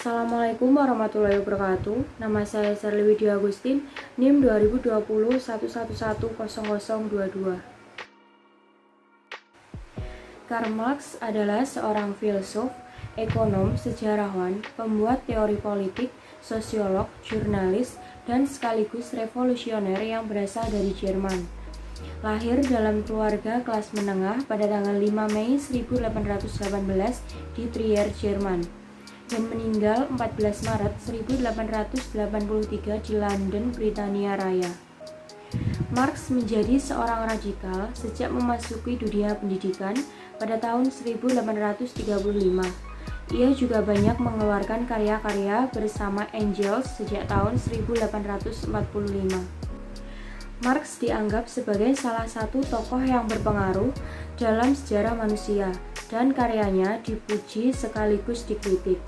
Assalamualaikum warahmatullahi wabarakatuh. Nama saya Sherly Widya Agustin, NIM 202011100022. Karl Marx adalah seorang filsuf, ekonom, sejarawan, pembuat teori politik, sosiolog, jurnalis, dan sekaligus revolusioner yang berasal dari Jerman. Lahir dalam keluarga kelas menengah pada tanggal 5 Mei 1818 di Trier, Jerman, dan meninggal 14 Maret 1883 di London, Britania Raya. Marx menjadi seorang radikal sejak memasuki dunia pendidikan pada tahun 1835. Ia juga banyak mengeluarkan karya-karya bersama Engels sejak tahun 1845. Marx dianggap sebagai salah satu tokoh yang berpengaruh dalam sejarah manusia, dan karyanya dipuji sekaligus dikritik.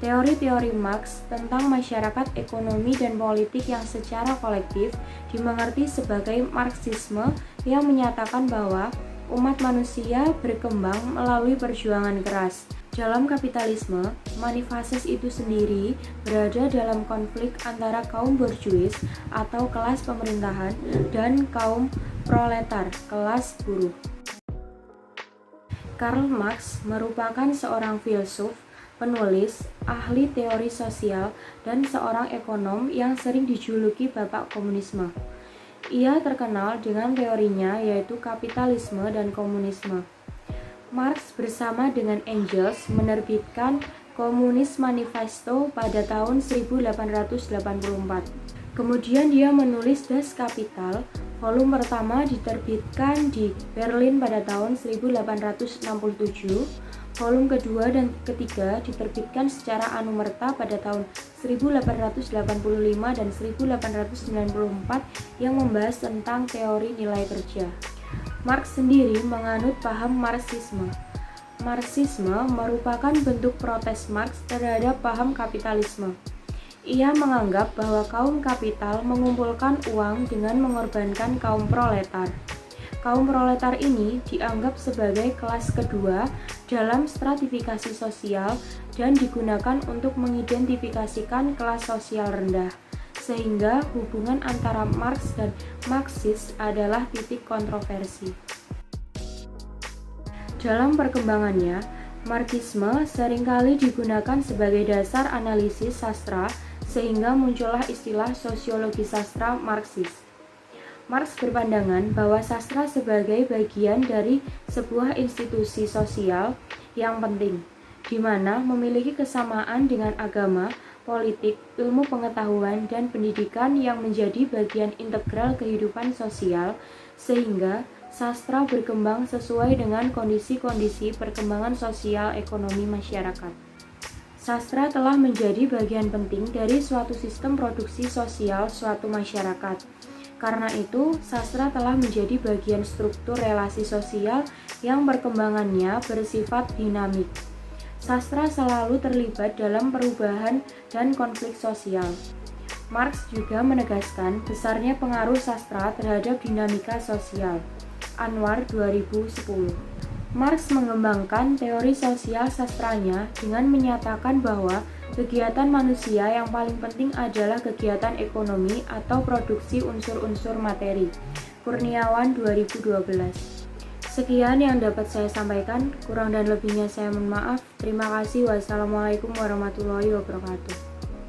Teori-teori Marx tentang masyarakat, ekonomi, dan politik yang secara kolektif dimengerti sebagai Marxisme yang menyatakan bahwa umat manusia berkembang melalui perjuangan keras. Dalam kapitalisme, manifasis itu sendiri berada dalam konflik antara kaum borjuis atau kelas pemerintahan dan kaum proletar, kelas buruh. Karl Marx merupakan seorang filsuf, penulis, ahli teori sosial, dan seorang ekonom yang sering dijuluki Bapak Komunisme. Ia terkenal dengan teorinya yaitu kapitalisme dan komunisme. Marx bersama dengan Engels menerbitkan Komunis Manifesto pada tahun 1884. Kemudian dia menulis Das Kapital, volume pertama diterbitkan di Berlin pada tahun 1867. Volume kedua dan ketiga diterbitkan secara anumerta pada tahun 1885 dan 1894 yang membahas tentang teori nilai kerja. Marx sendiri menganut paham Marxisme. Marxisme merupakan bentuk protes Marx terhadap paham kapitalisme. Ia menganggap bahwa kaum kapital mengumpulkan uang dengan mengorbankan kaum proletar. Kaum proletar ini dianggap sebagai kelas kedua dalam stratifikasi sosial dan digunakan untuk mengidentifikasikan kelas sosial rendah, sehingga hubungan antara Marx dan Marxis adalah titik kontroversi. Dalam perkembangannya, Marxisme seringkali digunakan sebagai dasar analisis sastra, sehingga muncullah istilah sosiologi sastra Marxis. Marx berpandangan bahwa sastra sebagai bagian dari sebuah institusi sosial yang penting, di mana memiliki kesamaan dengan agama, politik, ilmu pengetahuan, dan pendidikan yang menjadi bagian integral kehidupan sosial, sehingga sastra berkembang sesuai dengan kondisi-kondisi perkembangan sosial ekonomi masyarakat. Sastra telah menjadi bagian penting dari suatu sistem produksi sosial suatu masyarakat. Karena itu, sastra telah menjadi bagian struktur relasi sosial yang perkembangannya bersifat dinamik. Sastra selalu terlibat dalam perubahan dan konflik sosial. Marx juga menegaskan besarnya pengaruh sastra terhadap dinamika sosial. Anwar 2010. Marx mengembangkan teori sosial sastranya dengan menyatakan bahwa kegiatan manusia yang paling penting adalah kegiatan ekonomi atau produksi unsur-unsur materi. Kurniawan 2012. Sekian yang dapat saya sampaikan, kurang dan lebihnya saya mohon maaf. Terima kasih. Wassalamualaikum warahmatullahi wabarakatuh.